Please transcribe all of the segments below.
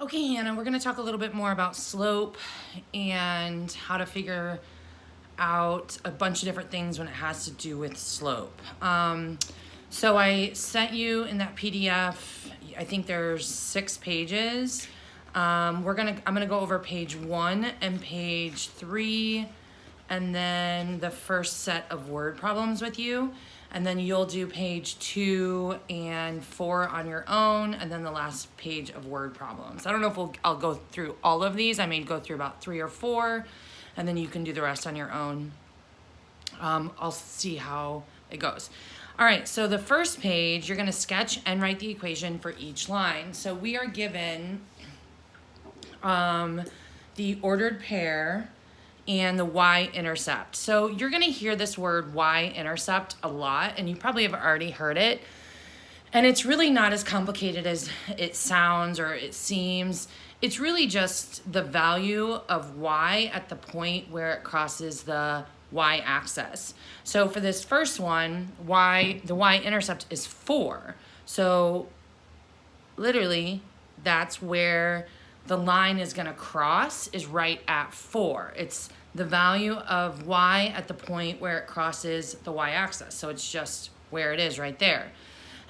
Okay, Hannah, we're going to talk a little bit more about slope and how to figure out a bunch of different things when it has to do with slope. So I sent you in that PDF, I think there's 6 pages. I'm gonna go over page 1 and page 3, and then the first set of word problems with you. And then you'll do page 2 and 4 on your own, and then the last page of word problems. I don't know if I'll go through all of these. I may go through about 3 or 4, and then you can do the rest on your own. I'll see how it goes. All right, so the first page, you're gonna sketch and write the equation for each line. So we are given the ordered pair and the y-intercept. So you're gonna hear this word y-intercept a lot, and you probably have already heard it. And it's really not as complicated as it sounds or it seems. It's really just the value of y at the point where it crosses the y-axis. So for this first one, the y-intercept is 4. So literally, that's where the line is going to cross, is right at 4. It's the value of y at the point where it crosses the y-axis. So it's just where it is right there.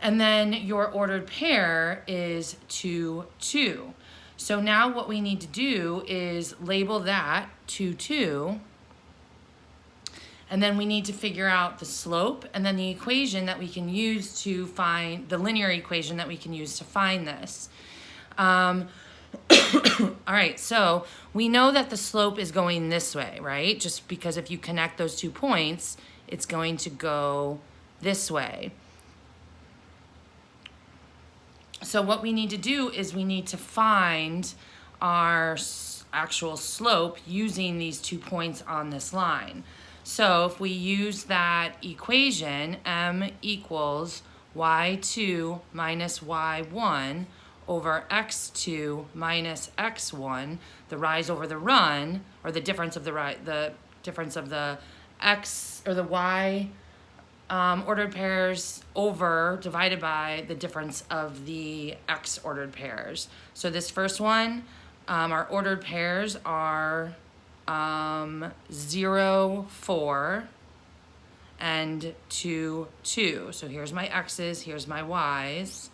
And then your ordered pair is 2, 2. So now what we need to do is label that 2, 2. And then we need to figure out the slope and then the equation that we can use to find, the linear equation that we can use to find this. All right, so we know that the slope is going this way, right? Just because if you connect those 2 points, it's going to go this way. So what we need to do is we need to find our actual slope using these 2 points on this line. So if we use that equation, m equals y2 minus y1 over x2 minus x1, the rise over the run, or the difference of the difference of the x or the y ordered pairs over divided by the difference of the x ordered pairs. So this first one, our ordered pairs are 0, 4, and 2, 2. So here's my x's, here's my y's.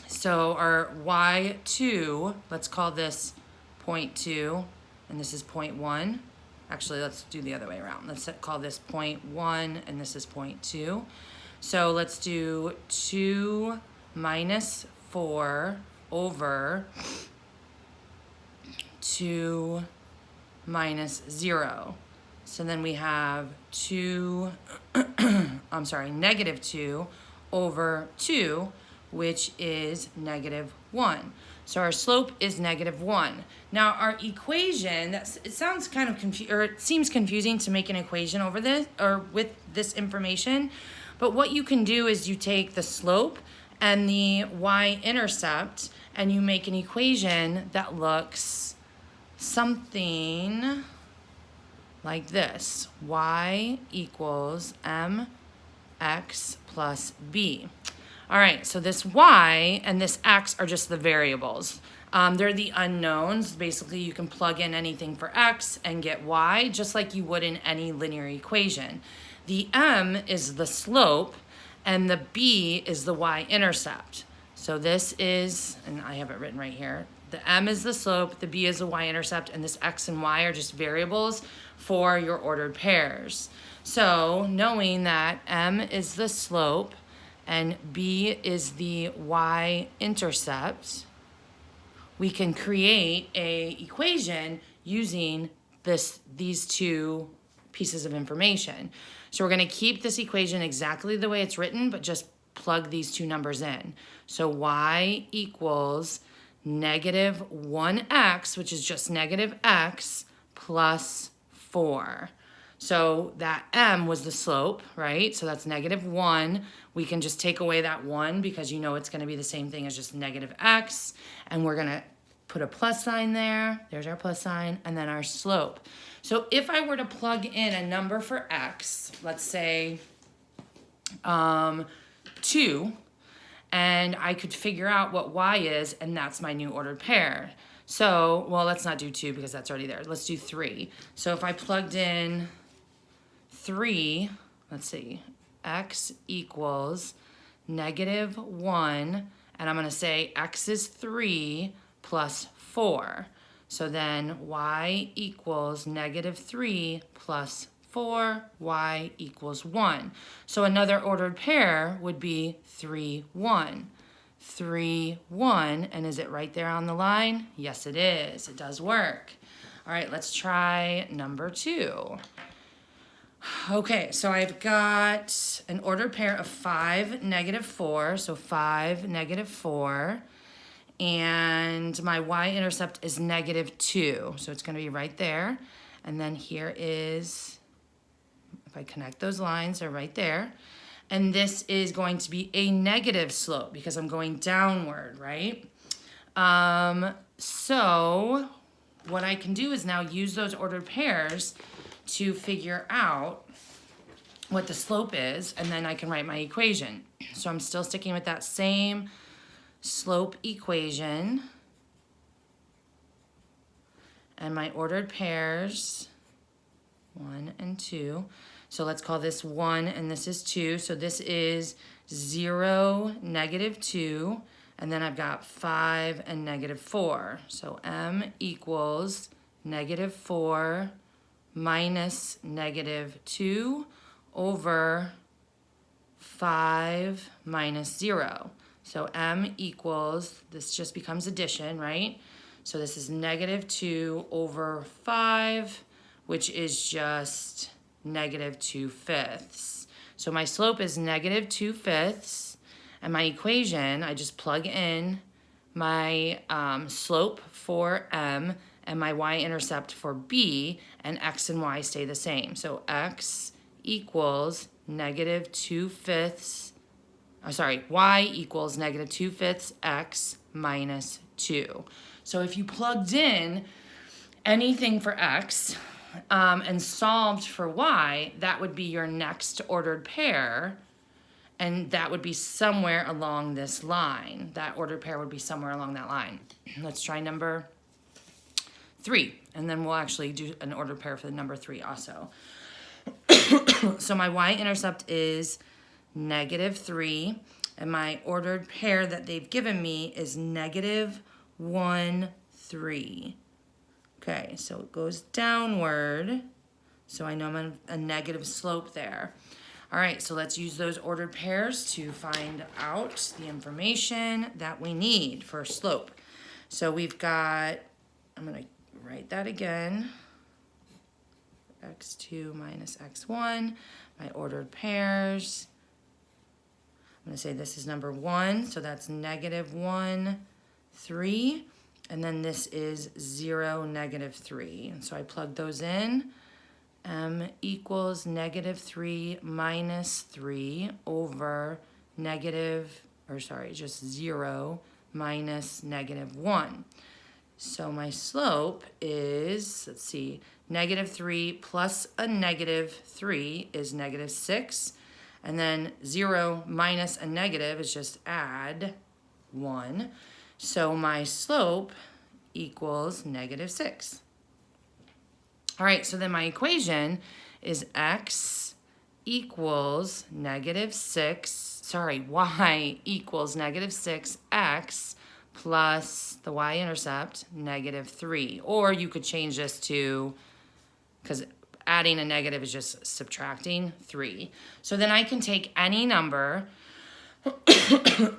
So our y2, let's call this 0.2, and this is 0.1. Actually, let's do the other way around. Let's call this 0.1, and this is 0.2. So let's do 2 minus 4 over 2 minus 0. So then we have negative 2 over 2, which is negative 1. So our slope is negative 1. Now our equation, it sounds kind of it seems confusing to make an equation over this or with this information, but what you can do is you take the slope and the y-intercept and you make an equation that looks something like this. Y equals mx plus b. All right, so this y and this x are just the variables. They're the unknowns. Basically, you can plug in anything for x and get y, just like you would in any linear equation. The m is the slope, and the b is the y-intercept. So this is, and I have it written right here, the m is the slope, the b is the y-intercept, and this x and y are just variables for your ordered pairs. So knowing that m is the slope, and b is the y-intercept, we can create a equation using these 2 pieces of information. So we're going to keep this equation exactly the way it's written, but just plug these 2 numbers in. So y equals negative 1x, which is just negative x, plus 4. So that m was the slope, right? So that's negative 1. We can just take away that 1 because you know it's going to be the same thing as just negative x. And we're going to put a plus sign there. There's our plus sign. And then our slope. So if I were to plug in a number for x, let's say 2, and I could figure out what y is, and that's my new ordered pair. So, well, let's not do 2 because that's already there. Let's do 3. So if I plugged in 3, let's see, x equals -1, and I'm going to say x is 3 plus 4. So then y equals -3 plus 4, y equals 1. So another ordered pair would be 3, 1. 3, 1, and is it right there on the line? Yes, it is. It does work. All right, let's try number 2. Okay, so I've got an ordered pair of 5, -4, so 5, -4, and my y-intercept is -2, so it's going to be right there. And then here is, if I connect those lines, they're right there. And this is going to be a negative slope because I'm going downward, right? So what I can do is now use those ordered pairs to figure out what the slope is, and then I can write my equation. So I'm still sticking with that same slope equation. And my ordered pairs, 1 and 2. So let's call this 1 and this is 2. So this is 0, -2. And then I've got 5 and -4. So m equals -4 minus -2 over 5 minus 0. So m equals, this just becomes addition, right? So this is -2 over 5, which is just -2/5. So my slope is -2/5, and my equation, I just plug in my slope for m and my y-intercept for b, and x and y stay the same. So x equals -2/5, y equals -2/5 x minus 2. So if you plugged in anything for x and solved for y, that would be your next ordered pair, and that would be somewhere along this line. That ordered pair would be somewhere along that line. Let's try number 3, and then we'll actually do an ordered pair for the number 3 also. So my y-intercept is -3, and my ordered pair that they've given me is -1, 3. Okay, so it goes downward, so I know I'm on a negative slope there. All right, so let's use those ordered pairs to find out the information that we need for slope. So we've got, I'm going to write that again, x2 minus x1, my ordered pairs. I'm going to say this is number 1, so that's -1, 3, and then this is 0, -3. And so I plug those in. M equals -3 minus 3 over just 0 minus -1. So my slope is, let's see, -3 plus a -3 is -6. And then 0 minus a negative is just add 1. So my slope equals -6. All right, so then my equation is x equals y equals -6x plus the y-intercept, -3. Or you could change this to, because adding a negative is just subtracting 3. So then I can take any number,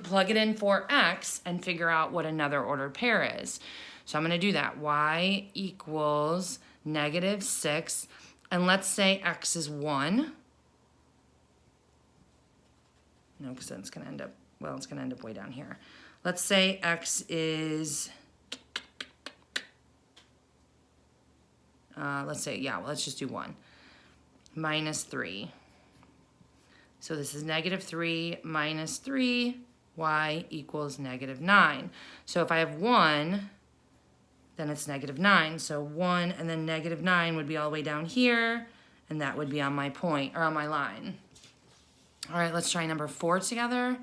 plug it in for x, and figure out what another ordered pair is. So I'm going to do that. Y equals -6, and let's say x is 1. No, because then it's going to end up, well, it's going to end up way down here. Let's say x is, let's just do 1. -3. So this is -3 minus 3, y equals -9. So if I have 1, then it's -9. So 1 and then -9 would be all the way down here, and that would be on my point, or on my line. All right, let's try number 4 together.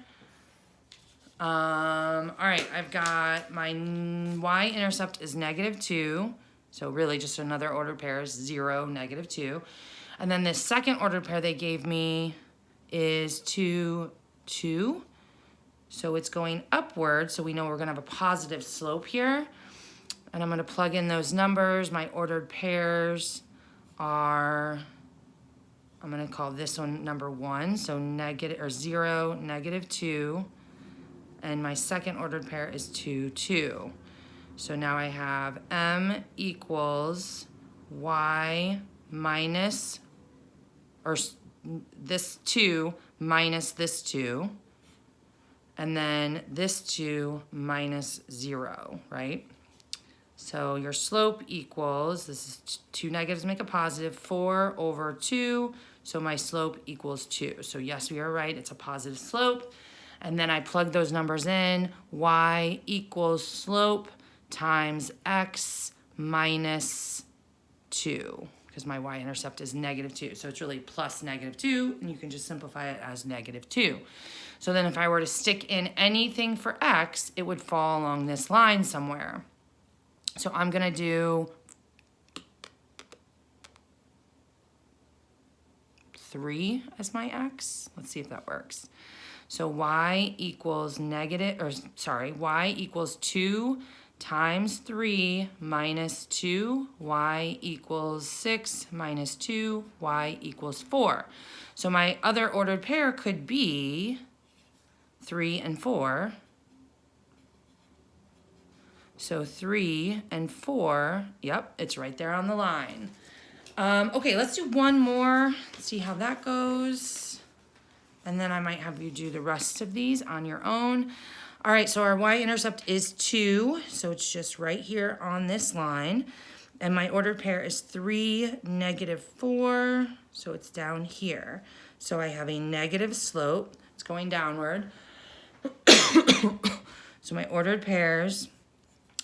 All right, I've got my y-intercept is -2. So really just another ordered pair is 0, -2. And then this second ordered pair they gave me is 2, 2. So it's going upward, so we know we're gonna have a positive slope here. And I'm gonna plug in those numbers. My ordered pairs are, I'm gonna call this one number 1, so negative, or 0, -2. And my second ordered pair is 2, 2. So now I have m equals y minus, or this 2 minus this 2, and then this 2 minus 0, right? So your slope equals, this is 2 negatives make a positive, 4 over 2, so my slope equals 2. So yes, we are right, it's a positive slope. And then I plug those numbers in, y equals slope times x minus 2, because my y-intercept is -2. So it's really plus -2, and you can just simplify it as -2. So then if I were to stick in anything for x, it would fall along this line somewhere. So I'm gonna do 3 as my x. Let's see if that works. So y equals y equals 2 times 3 minus 2, y equals 6 minus 2, y equals 4. So my other ordered pair could be 3 and 4. So 3 and 4, yep, it's right there on the line. Okay, let's do one more, see how that goes. And then I might have you do the rest of these on your own. All right, so our y-intercept is 2, so it's just right here on this line. And my ordered pair is 3, -4, so it's down here. So I have a negative slope, it's going downward. So my ordered pairs,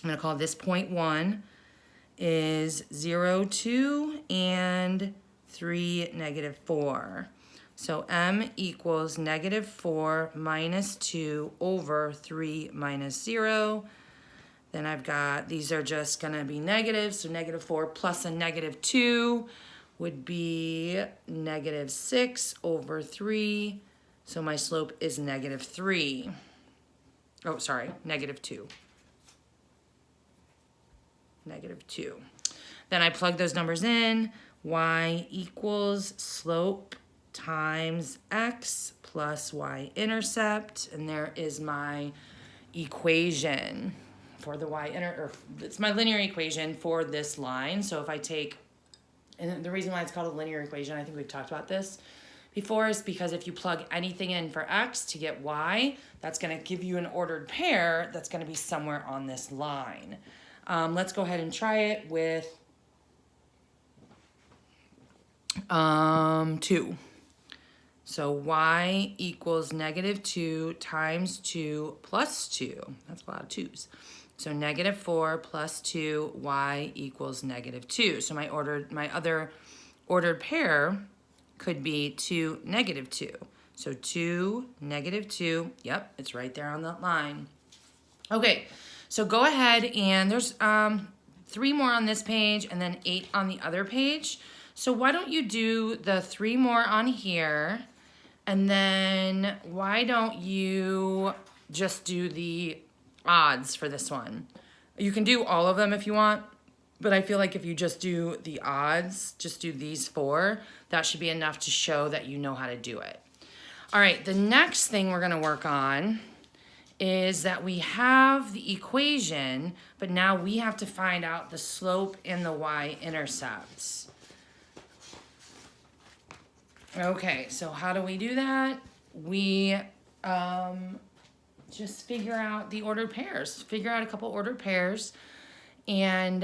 I'm gonna call this point 1, is 0, 2, and 3, -4. So m equals -4 minus 2 over 3 minus 0. Then I've got, these are just gonna be negatives, so -4 plus a -2 would be -6 over 3. So my slope is -3. Oh, sorry, -2. -2. Then I plug those numbers in. Y equals slope times x plus y-intercept, and there is my equation for the it's my linear equation for this line. So if I take, and the reason why it's called a linear equation, I think we've talked about this before, is because if you plug anything in for x to get y, that's gonna give you an ordered pair that's gonna be somewhere on this line. Let's go ahead and try it with 2. So y equals -2 times 2 plus 2. That's a lot of 2's. So -4 plus 2, y equals -2. So my other ordered pair could be 2, -2. So 2, -2, yep, it's right there on that line. Okay, so go ahead and there's 3 more on this page and then 8 on the other page. So why don't you do the 3 more on here, and then why don't you just do the odds for this one? You can do all of them if you want, but I feel like if you just do the odds, just do these 4, that should be enough to show that you know how to do it. All right, the next thing we're gonna work on is that we have the equation, but now we have to find out the slope and the y-intercepts. Okay, so how do we do that? We just figure out the ordered pairs. Figure out a couple ordered pairs. And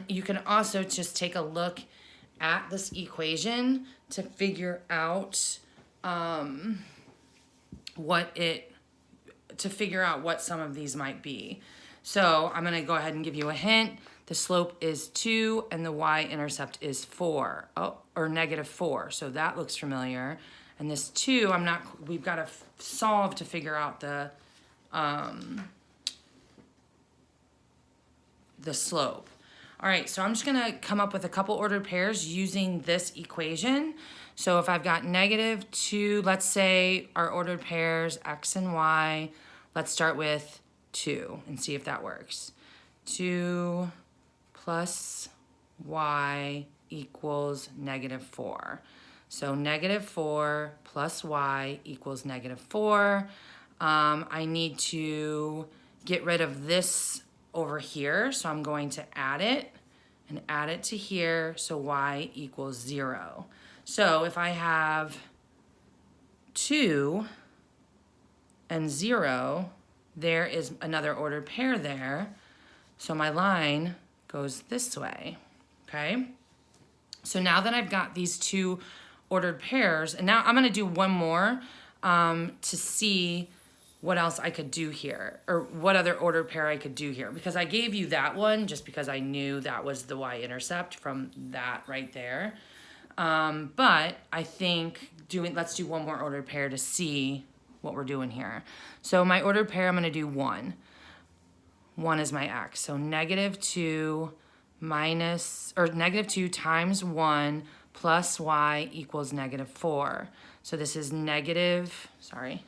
you can also just take a look at this equation to figure out what some of these might be. So I'm gonna go ahead and give you a hint. The slope is 2 and the y-intercept is 4, or -4. So that looks familiar. And this 2, we've got to solve to figure out the slope. All right, so I'm just gonna come up with a couple ordered pairs using this equation. So if I've got -2, let's say our ordered pairs, x and y, let's start with 2 and see if that works. 2 plus y equals -4. So -4 plus y equals -4. I need to get rid of this over here, so I'm going to add it and add it to here, so y equals 0. So if I have 2 and 0, there is another ordered pair there, so my line goes this way, okay? So now that I've got these 2 ordered pairs, and now I'm gonna do one more to see what else I could do here, or what other ordered pair I could do here, because I gave you that one just because I knew that was the y-intercept from that right there. But I think let's do one more ordered pair to see what we're doing here. So my ordered pair, I'm gonna do 1. 1 is my x, so -2 -2 times 1 plus y equals -4. So this is -2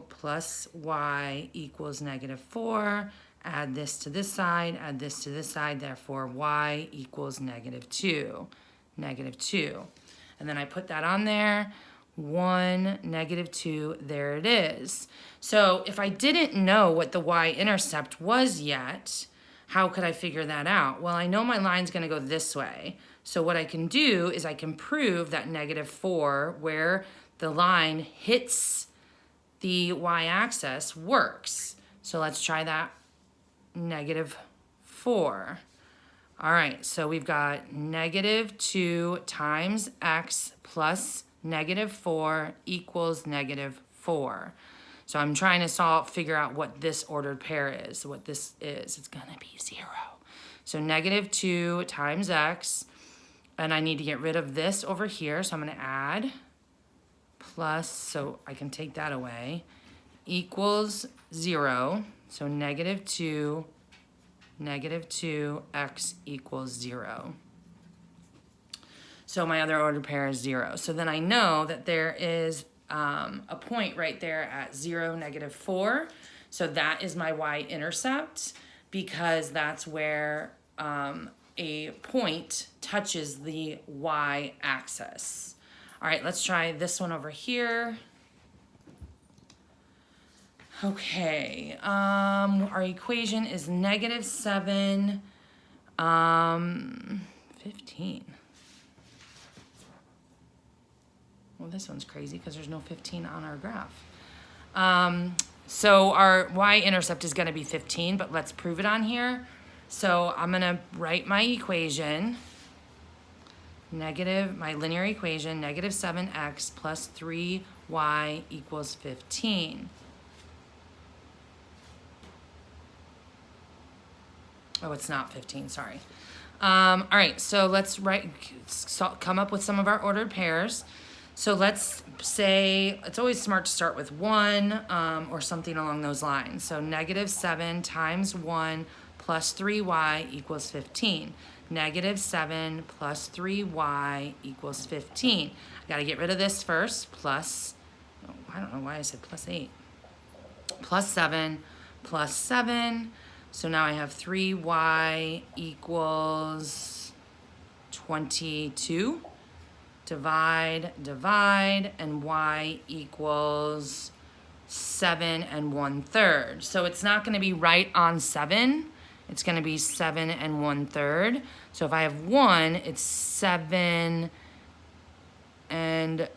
plus y equals -4. Add this to this side, add this to this side, therefore y equals -2. -2. And then I put that on there. 1, -2, there it is. So if I didn't know what the y-intercept was yet, how could I figure that out? Well, I know my line's gonna go this way. So what I can do is I can prove that -4, where the line hits the y-axis, works. So let's try that. -4. All right, so we've got -2 times x plus -4 equals -4. So I'm trying to figure out what this ordered pair is. What this is, it's gonna be 0. So -2 times x, and I need to get rid of this over here, so I'm gonna add, plus, so I can take that away, equals 0. So -2 x equals 0. So my other ordered pair is 0. So then I know that there is a point right there at 0, -4. So that is my y-intercept, because that's where a point touches the y-axis. All right, let's try this one over here. Okay, our equation is -7, 15. Well, this one's crazy because there's no 15 on our graph. So our y-intercept is gonna be 15, but let's prove it on here. So I'm gonna write my equation, my linear equation, -7x plus 3y equals 15. Oh, it's not 15, sorry. All right, so let's come up with some of our ordered pairs. So let's say, it's always smart to start with 1 or something along those lines. So -7 times 1 plus 3y equals 15. -7 plus 3y equals 15. I gotta get rid of this first, plus, oh, I don't know why I said plus 8. Plus 7, plus 7. So now I have 3y equals 22. Divide, and y equals 7 1/3. So it's not gonna be right on 7. It's gonna be 7 1/3. So if I have 1, it's 7 and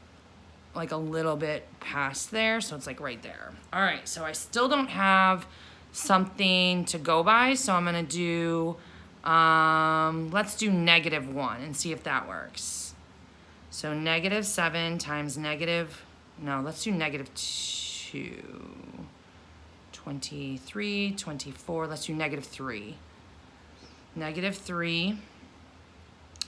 like a little bit past there. So it's like right there. All right, so I still don't have something to go by. So I'm gonna do, let's do -1 and see if that works. So -7 times let's do -2. 23, 24, let's do -3. -3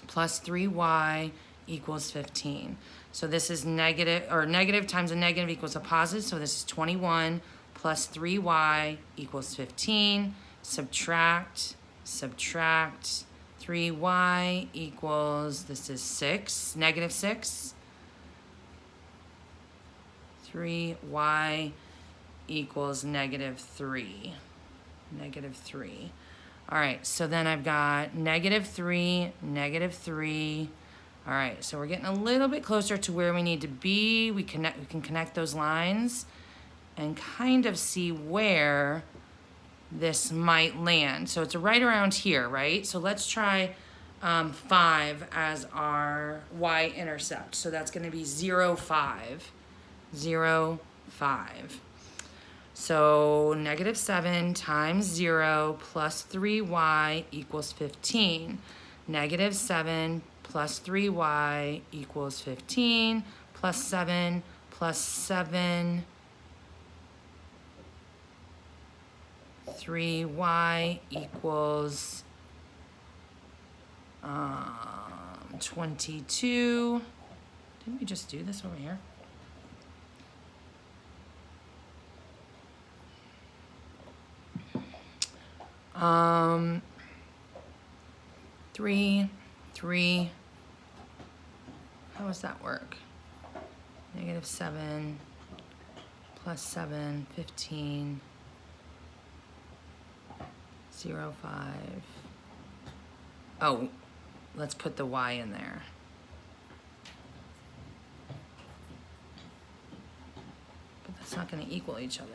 plus 3y equals 15. So this is negative, or negative times a negative equals a positive. So this is 21 plus 3y equals 15. Subtract, subtract. 3y equals, this is 6, negative 6. 3y equals negative 3. Negative 3. All right, so then I've got negative 3, negative 3. All right, so we're getting a little bit closer to where we need to be. We can connect those lines and kind of see where this might land. So it's right around here, right? So let's try 5 as our y-intercept. So that's going to be 0, 5. 0, 5. So negative 7 times 0 plus 3y equals 15. Negative 7 plus 3y equals 15. Plus 7 plus 7. 3y equals 22. Didn't we just do this over here? Three. How does that work? Negative 7 plus 7, 15. 0, 5. Oh, let's put the y in there. But that's not going to equal each other.